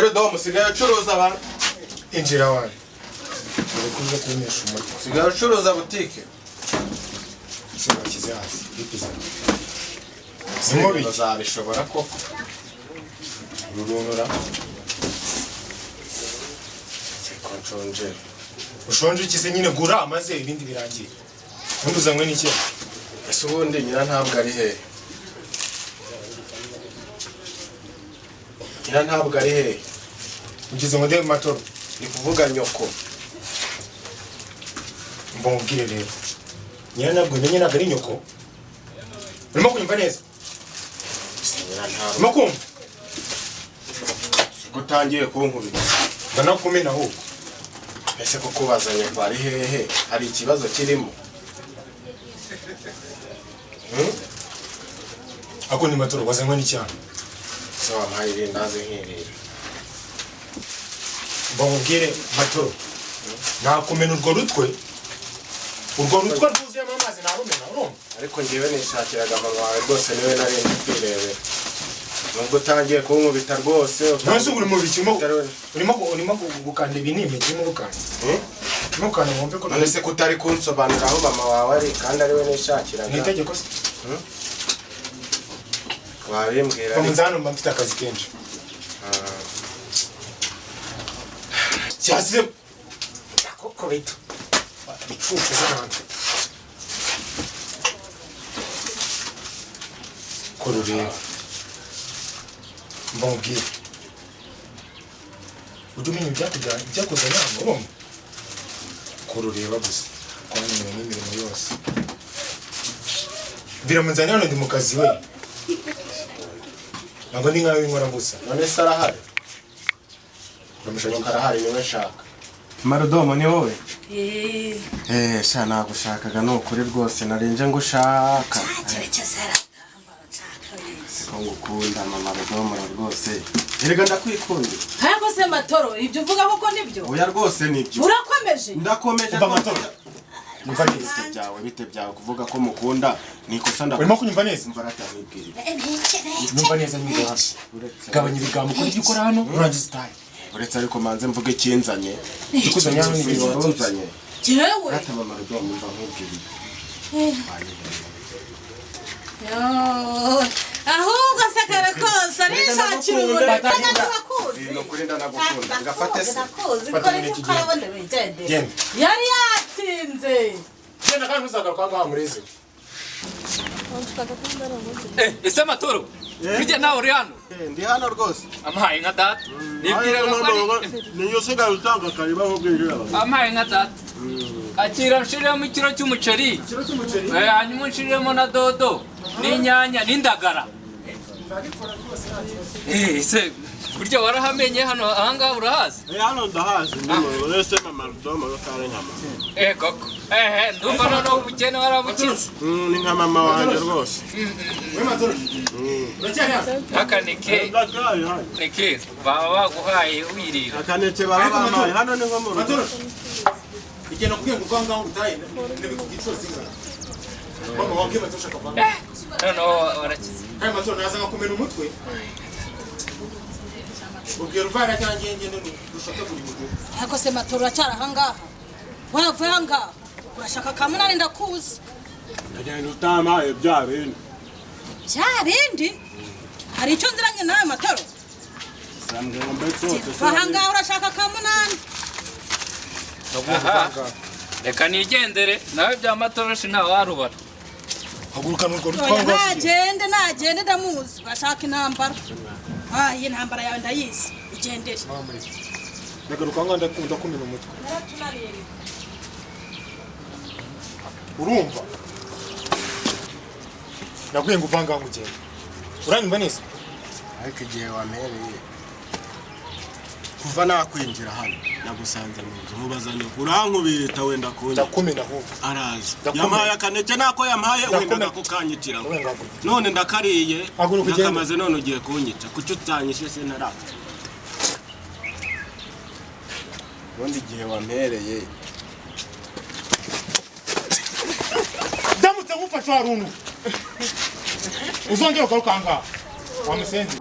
Serudomo sigaye acuruza abantu. Injira wani. Urakuze kunyesha umutwe. Sigaye acuruza butike. Sigaye kizazi. Ipiza. Simubi bazabishobora ko. Rurunura. Konjonje. Ushonje ikise nyine gura amaze ibindi birangiye. Ntuzanywe n'iki? Ese ubundi nyina ntabwo ari he? Nyina ntabwo ari he? Ugize ngo ndebe matoro. Ni kuvuga nyoko. Mbongire rero. Nyina ntabwo nyina ari nyoko. Urimo kunyumva neza? Nyina ntabwo. Urimo kumva? Gutangiye kunkubita. Ndanakumena ahubwo. Ese ko kubazanye kwari hehe? Hari ikibazo kirimo? Ako ni matoro wazanywe n'icyaha. So wampaye irindazi nk'irira. Mbongire matoro. Nakumena urwo rutwe. Urwo rutwe rwuzuyemo amazi narumena urumva? Ariko ngiwe nishakiraga mama wawe rwose niwe narindi kwirebera. Nubwo utangiye kunkubita rwose. Nonse uri mu bikimo. Urimo gukanda ibinime kirimo gukanda. Ntukane wumve ko none se kutari kunsobanura aho mama wawe ari kandi ari we nishakiraga. Ni itegeko se? Wabimbwira. Bamunzano mba mfite akazi kenshi. Cyase akoko bito. Bicucu z'abantu. Kororero. Mbongire. Udumenya ibyakuzanye hano urumva? Kurureba gusa kwanyura n'imirimo yose biramunzanye hano ndi mu kazi we ntabwo ndi nkawe nkora gusa none se arahari uramushaka arahari niwe nshaka Marudomo ni wowe sha nagushakaga ni ukuri rwose narinje ngushaka ngukunda mama Marudomo rwose erega ndakwikundira Hako se matoro ibyo uvuga koko nibyo oya rwose nibyo urakomeje ndakomeje matoro Numva neza bite byawe kuvuga ko mukunda nikosa ndakora urimo kunyumva neza umva ratamibwira numva neza nyumva hasi gabanya ibigambo kuri ibyo ukora hano urangiza utaye uretse ariko manze mvuge kinzanye ikuzanye hano ni waruzanye jewe ratama Marudomo umva nkubwira ahubwo sakara kose arishakira ubutaka no kurinda nagukunda ngafate se yari yatsinze genda kandi uzagaruka ngaha mureze ese matoro bijya nawe uri hano ndi hano rwose amahaye nka data nibwira ko niyo sigaye utanga kariba ho bwirira amahaye nka data akira nshiremo ikiro cy'umuceri hanyuma nshiremo na dodo n'inyanya n'indagara ese burya warahamenye hano ahangaha urahazi hano ndahazi ndimo ese mama Marudomo bakare nkama koko ndumva noneho ubukene warabukize ni nka mama wanjye rwose we matoro uracyari hano akaneke neke baba baguhaye wirira akaneke baba bamaye hano ni nko mu rugo igenda kubwiye ngo kwanga ngo utaye n'ibigiciro zingana mama wange matosha kapanga noneho warakize kandi matoro naza ngakumena umutwe ubwira uvara cyangwa ngende dushaka buri mugo Hako se matoro acara ahangaha wavuye ahangaha urashaka kamunani ndakuzi agenda utamaye bya bindi hari icyo nziranye nawe matoro sambwe ngo mbeto ahangaha urashaka kamunani reka nigendere nawe bya matoroshi ntawe warubara haguruka n'urwo rutwango nagende ndamuzi urashaka intambara iyi ntambara yawe ndayizi ugendere nagaruka ngo ndakunda kumena umutwe urumva nabwiye ngo uvanga ngo ugende uranyumva neza ariko igihe wampereye kuva nakwinjira hano nagusanze mu nzu mubazanye urankubita wenda kunya ndakumena ahubwo arazi yampaye akaneke nako yampaye wenda nakukanyitira none ndakariye nakamaze none ugiye kunyica kucyo utanyishe se naraka ubundi igihe wampereye ndamutse ngufasha harunu uzongera ugaruka ahangaha wamusenzi